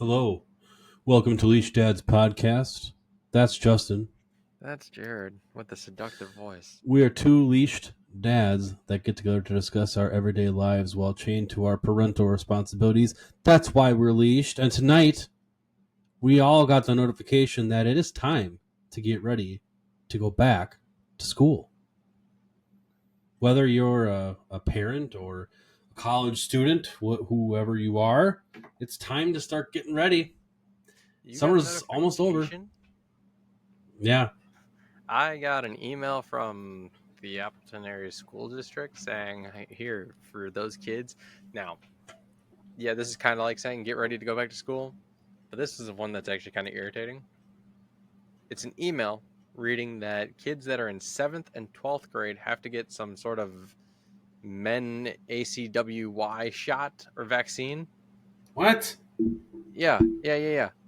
Hello. Welcome to Leashed Dads podcast. That's Justin. That's Jared with the seductive voice. We are two leashed dads that get together to discuss our everyday lives while chained to our parental responsibilities. That's why we're leashed. And tonight, we all got the notification that it is time to get ready to go back to school. Whether you're a parent or a college student, whoever you are, it's time to start getting ready. You got a Summer's almost over. notification? Yeah. I got an email from the Appleton Area School District saying, here, for those kids. Now, yeah, this is kind of like saying, get ready to go back to school. But this is the one that's actually kind of irritating. It's an email reading that kids that are in 7th and 12th grade have to get some sort of men ACWY shot or vaccine. What? Yeah.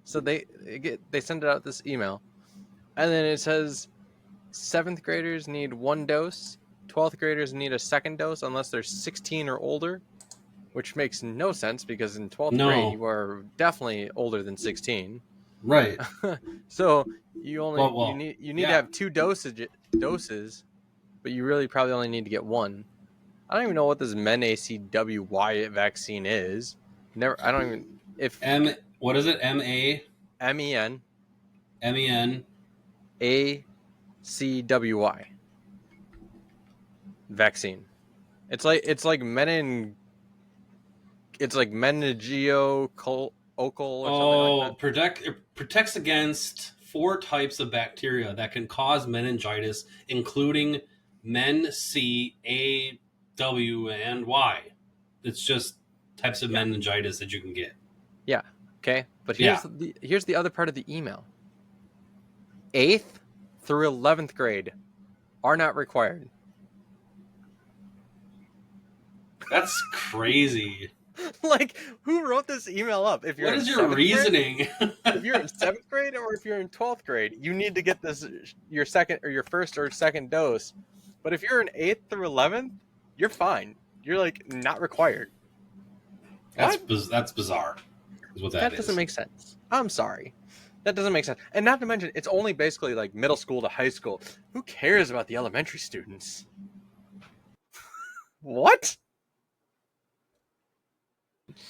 So they send out this email, and then it says 7th graders need 1 dose, 12th graders need a second dose unless they're 16 or older, which makes no sense because in 12th grade No. you are definitely older than 16. Right. So you Well, need to yeah. have doses, but you really probably only need to get one. I don't even know what this MenACWY vaccine is. I don't even if What is it? M-A? MEN M-E-N? ACWY vaccine. It's like meningococcal or something like Oh, that. it protects against 4 types of bacteria that can cause meningitis, including Men C, A, W, and Y. It's just types of Yeah. meningitis that you can get. Yeah. Okay. But Yeah. here's the other part of the email. 8th through 11th grade are not required. That's crazy. Like, who wrote this email up? If you're What in is your 7th grade, reasoning? if you're in 7th grade or if you're in 12th grade, you need to get your second or your first or second dose. But if you're in 8th through 11th, you're fine. You're like not required. What? That's bizarre, is what that That doesn't is. make sense. I'm sorry. That doesn't make sense. And not to mention, it's only basically like middle school to high school. Who cares about the elementary students? What?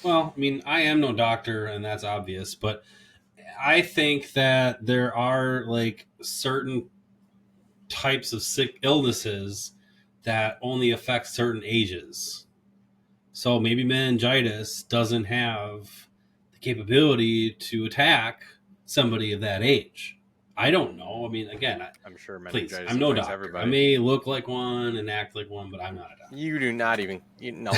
Well, I mean, I am no doctor, and that's obvious, but I think that there are like certain types of sick illnesses that only affect certain ages. So maybe meningitis doesn't have the capability to attack somebody of that age. I don't know. I mean, again, I'm sure please, meningitis I'm no affects doctor. I everybody. may look like one and act like one, but I'm not a doctor. You do not even. No.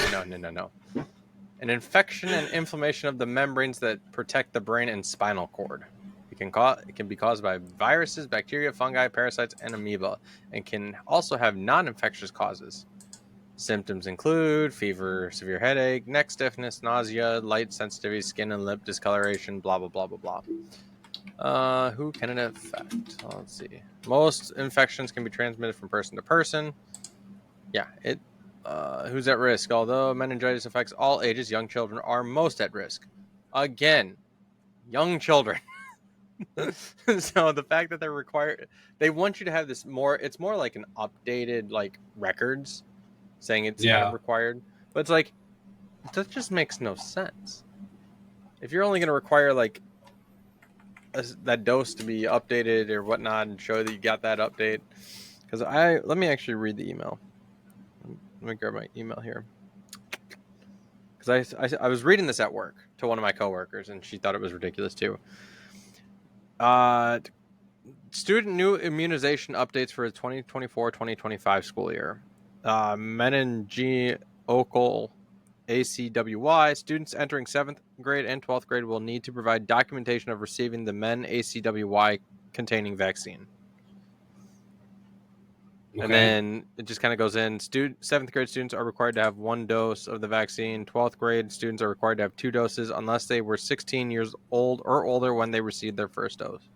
An infection and inflammation of the membranes that protect the brain and spinal cord. It can be caused by viruses, bacteria, fungi, parasites, and amoeba, and can also have non-infectious causes. Symptoms include fever, severe headache, neck stiffness, nausea, light sensitivity, skin and lip discoloration, blah, blah, blah, blah, blah. Who can it affect? Let's see. Most infections can be transmitted from person to person. Yeah, who's at risk? Although meningitis affects all ages, young children are most at risk. Again, young children. So the fact that they want you to have this more, it's more like an updated like records saying it's kind of Yeah. required, but it's like that just makes no sense. If you're only going to require like that dose to be updated or whatnot and show that you got that update, because let me actually read the email. Let me grab my email here. Because I was reading this at work to one of my coworkers, and she thought it was ridiculous too. Student new immunization updates for the 2024-2025 school year. Meningococcal ACWY. Students entering 7th grade and 12th grade will need to provide documentation of receiving the MenACWY containing vaccine. Okay. And then it just kind of goes in. 7th grade students are required to have 1 dose of the vaccine. 12th grade students are required to have 2 doses unless they were 16 years old or older when they received their first dose.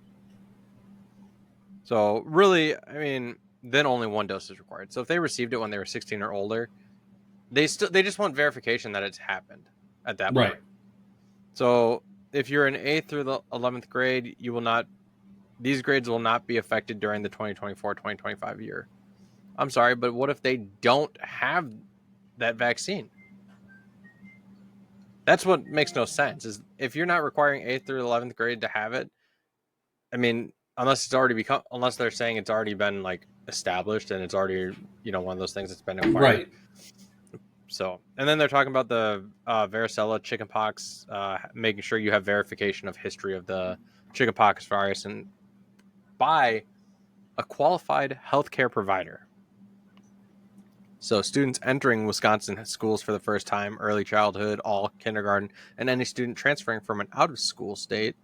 So really, I mean, then only 1 dose is required. So if they received it when they were 16 or older, they just want verification that it's happened at that Right. point. So if you're in 8th through the 11th grade, you will not. These grades will not be affected during the 2024-2025 year. I'm sorry, but what if they don't have that vaccine? That's what makes no sense. Is if you're not requiring 8th through 11th grade to have it, I mean, unless they're saying it's already been like established and it's already one of those things that's been acquired. Right. So, and then they're talking about the varicella, chickenpox, making sure you have verification of history of the chickenpox virus and by a qualified healthcare provider. So students entering Wisconsin schools for the first time, early childhood, all kindergarten, and any student transferring from an out-of-state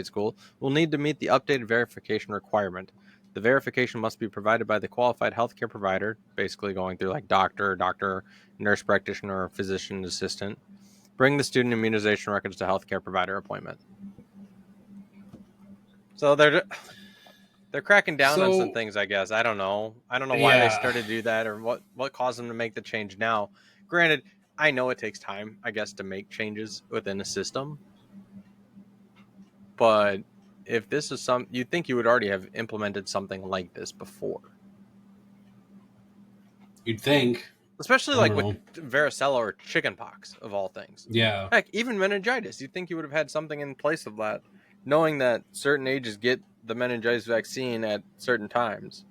school will need to meet the updated verification requirement. The verification must be provided by the qualified healthcare provider, basically going through like doctor, nurse practitioner, or physician assistant. Bring the student immunization records to healthcare provider appointment. So they're cracking down on some things, I guess. I don't know why they started to do that or what caused them to make the change now. Granted, I know it takes time, I guess, to make changes within a system. But if this is you'd think you would already have implemented something like this before. You'd think. Especially like with varicella or chickenpox, of all things. Yeah. Heck, even meningitis. You'd think you would have had something in place of that, knowing that certain ages get the meningitis vaccine at certain times.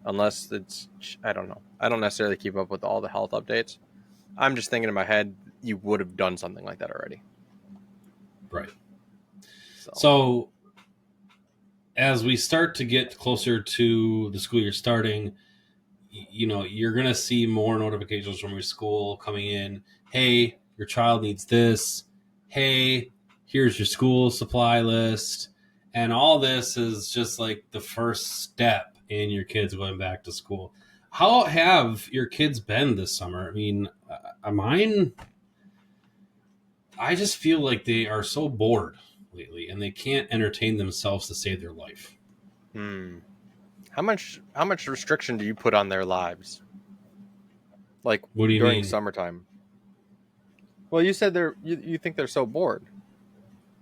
Unless it's, I don't know. I don't necessarily keep up with all the health updates. I'm just thinking in my head, you would have done something like that already. Right. So as we start to get closer to the school year starting, you're going to see more notifications from your school coming in. Hey, your child needs this. Hey, here's your school supply list. And all this is just like the first step in your kids going back to school. How have your kids been this summer? I mean, mine, I just feel like they are so bored lately and they can't entertain themselves to save their life. How much restriction do you put on their lives? Like, what do you during mean? summertime? Well, you said you think they're so bored.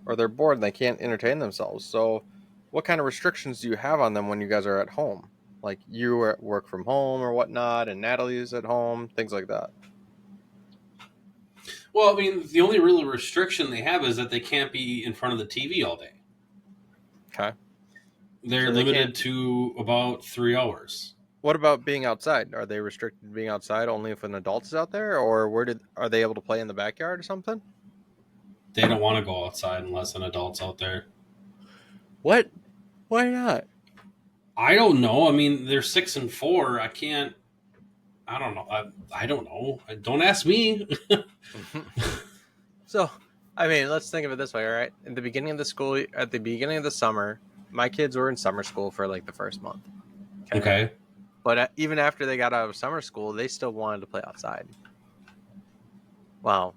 Or they're bored and they can't entertain themselves. So what kind of restrictions do you have on them when you guys are at home? Like you are at work from home or whatnot, and Natalie's at home, things like that. Well, I mean, the only real restriction they have is that they can't be in front of the TV all day. Okay. They're limited to about 3 hours. What about being outside? Are they restricted to being outside only if an adult is out there? Or are they able to play in the backyard or something? They don't want to go outside unless an adult's out there. What? Why not? I don't know. I mean, they're 6 and 4. I don't know. I don't know. Don't ask me. So, I mean, let's think of it this way, all right? At the beginning of the summer, my kids were in summer school for like the first month. Okay. But even after they got out of summer school, they still wanted to play outside. Wow.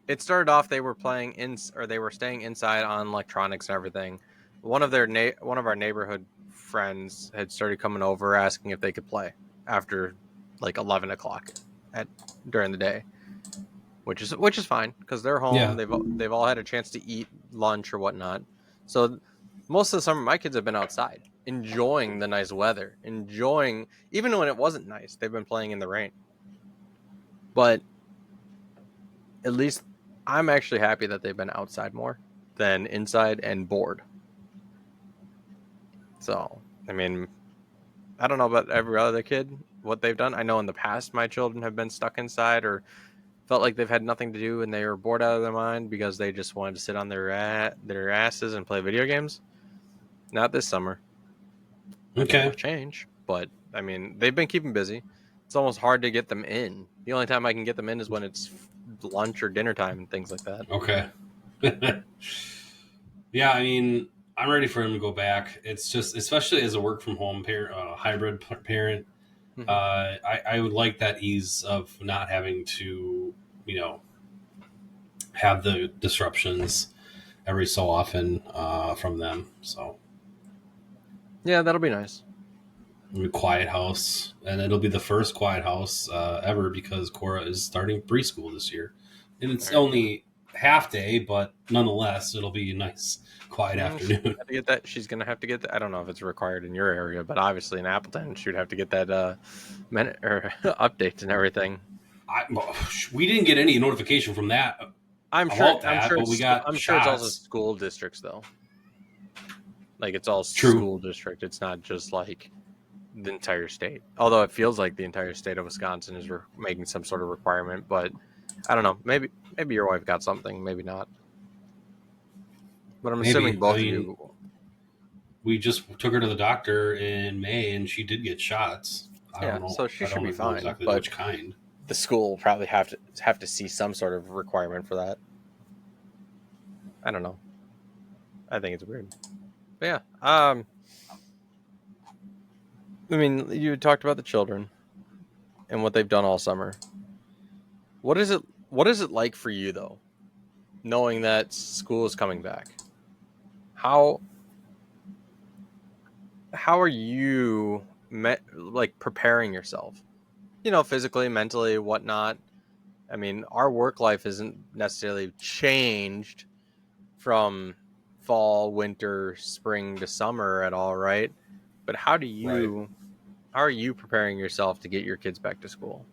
It started off they were staying inside on electronics and everything. One of our neighborhood friends had started coming over asking if they could play after like 11 o'clock during the day, which is fine because they're home. Yeah. They've all had a chance to eat lunch or whatnot. So most of the summer, my kids have been outside, enjoying the nice weather, even when it wasn't nice. They've been playing in the rain. But at least I'm actually happy that they've been outside more than inside and bored. So, I mean, I don't know about every other kid, what they've done. I know in the past my children have been stuck inside or felt like they've had nothing to do and they were bored out of their mind because they just wanted to sit on their asses and play video games. Not this summer. Okay. Change, but I mean, they've been keeping busy. It's almost hard to get them in. The only time I can get them in is when it's lunch or dinner time and things like that. Okay. Yeah, I mean, I'm ready for him to go back. It's just, especially as a work from home parent, hybrid parent, mm-hmm. I would like that ease of not having to, have the disruptions every so often from them. So, yeah, that'll be nice. A quiet house, and it'll be the first quiet house ever because Cora is starting preschool this year, and it's only half day, but nonetheless, it'll be a nice, quiet She's afternoon. gonna have to get that. She's gonna have to get that. I don't know if it's required in your area, but obviously in Appleton, she'd have to get that minute or updates and everything. We didn't get any notification from that I'm sure. about that, but we got I'm sure it's also shots. school districts though. Like it's all True. school district. It's not just like the entire state. Although it feels like the entire state of Wisconsin is making some sort of requirement, but I don't know. Maybe your wife got something, maybe not. But I'm assuming Maybe. I both of mean, you. we just took her to the doctor in May, and she did get shots. I Yeah, don't know. so she I should be don't know fine. exactly But which kind. the school will probably have to see some sort of requirement for that. I don't know. I think it's weird. But yeah. I mean, you talked about the children and what they've done all summer. What is it like for you though, knowing that school is coming back? How are you like preparing yourself? You know, physically, mentally, whatnot. I mean, our work life isn't necessarily changed from fall, winter, spring to summer at all, right? But Right. how are you preparing yourself to get your kids back to school?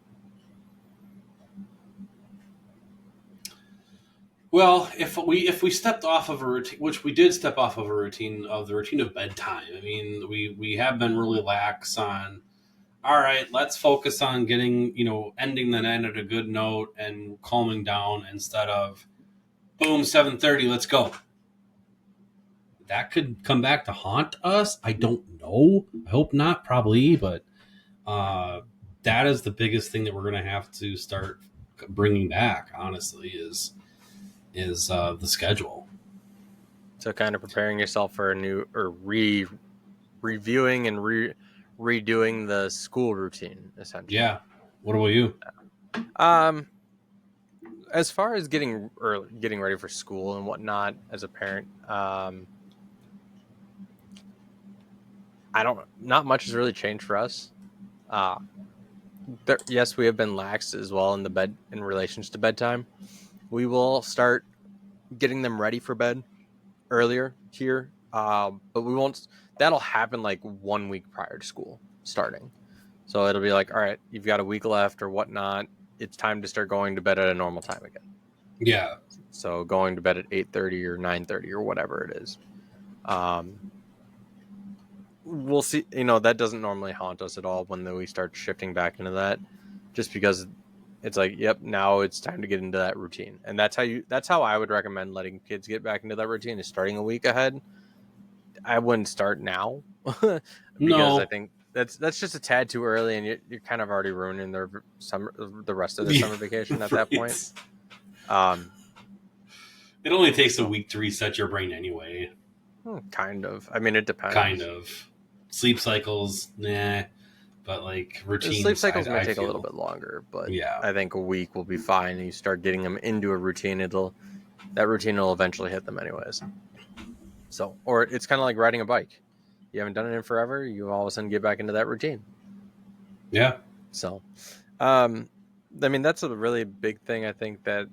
Well, if we stepped off of a routine, which we did step off of a routine of the routine of bedtime. I mean, we have been really lax on. All right, let's focus on getting ending the night at a good note and calming down instead of boom 7:30. Let's go. That could come back to haunt us. I don't know. I hope not. Probably, but uh, that is the biggest thing that we're going to have to start bringing back. Honestly, is the schedule. So kind of preparing yourself for a new or reviewing and redoing the school routine essentially. Yeah. What about you? Um, as far as getting ready for school and whatnot as a parent, I don't. Not much has really changed for us. Uh, yes, we have been lax as well in the bed in relations to bedtime. We will start getting them ready for bed earlier here, but we won't. That'll happen like 1 week prior to school starting. So it'll be like, all right, you've got a week left or whatnot. It's time to start going to bed at a normal time again. Yeah. So going to bed at 8:30 or 9:30 or whatever it is. We'll see. You know, that doesn't normally haunt us at all when we start shifting back into that, just because it's like, yep, now it's time to get into that routine. And that's how I would recommend letting kids get back into that routine, is starting a week ahead. I wouldn't start now because I No. think that's just a tad too early, and you're kind of already ruining the rest of their Yeah. summer vacation at that point. Right. Um, It only takes a so week to reset your brain anyway. kind of. I mean, it Kind depends. of. Sleep cycles, nah. But like The sleep routines, cycles may I take a little feel. bit longer, but Yeah. I think a week will be fine. And you start getting them into a routine, that routine will eventually hit them anyways. So, or it's kind of like riding a bike. You haven't done it in forever. You all of a sudden get back into that routine. Yeah. So, I mean, that's a really big thing. I think that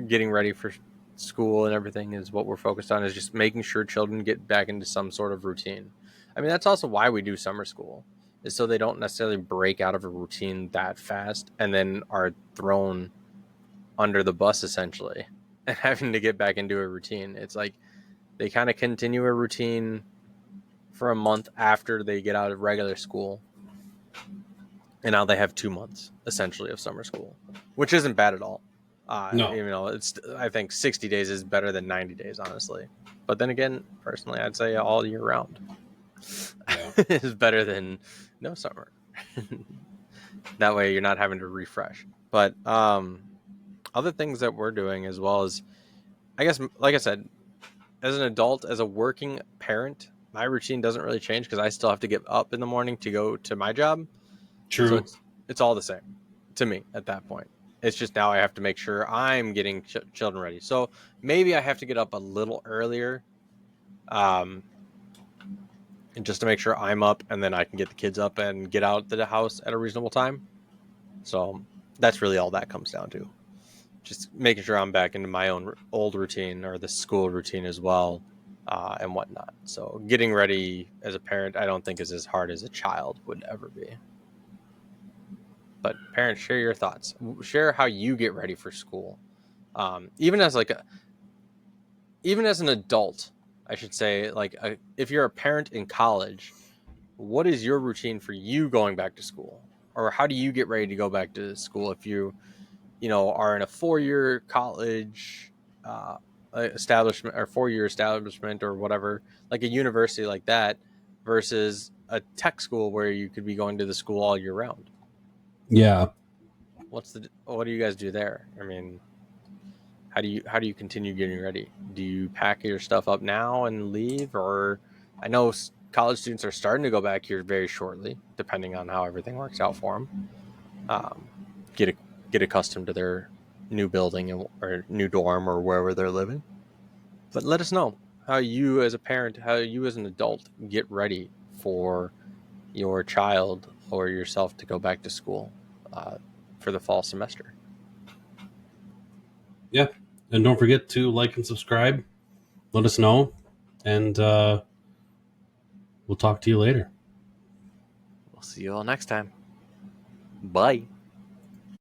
getting ready for school and everything is what we're focused on, is just making sure children get back into some sort of routine. I mean, that's also why we do summer school, is so they don't necessarily break out of a routine that fast and then are thrown under the bus essentially and having to get back into a routine. It's like they kind of continue a routine for a month after they get out of regular school. And now they have 2 months essentially of summer school, which isn't bad at all. No. It's, I think 60 days is better than 90 days, honestly. But then again, personally, I'd say all year round Yeah. is better than no summer. That way you're not having to refresh. But other things that we're doing as well as, I guess, like I said, as an adult, as a working parent, my routine doesn't really change because I still have to get up in the morning to go to my job. So True. it's all the same to me at that point. It's just now I have to make sure I'm getting children ready. So maybe I have to get up a little earlier, and just to make sure I'm up, and then I can get the kids up and get out to the house at a reasonable time. So that's really all that comes down to. just making sure I'm back into my own old routine or the school routine as well, and whatnot. So getting ready as a parent, I don't think is as hard as a child would ever be. But parents, share your thoughts. Share how you get ready for school. Even as even as an adult, I should say, if you're a parent in college, what is your routine for you going back to school, or how do you get ready to go back to school if you are in a 4-year college uh, establishment or 4-year establishment or whatever, like a university like that, versus a tech school where you could be going to the school all year round. Yeah. What do you guys do there? I mean, how do you continue getting ready? Do you pack your stuff up now and leave, or I know college students are starting to go back here very shortly, depending on how everything works out for them. Um, get accustomed to their new building or new dorm or wherever they're living. But let us know how you as a parent, how you as an adult get ready for your child or yourself to go back to school uh, for the fall semester. Yeah. And don't forget to like and subscribe. Let us know. And we'll talk to you later. We'll see you all next time. Bye.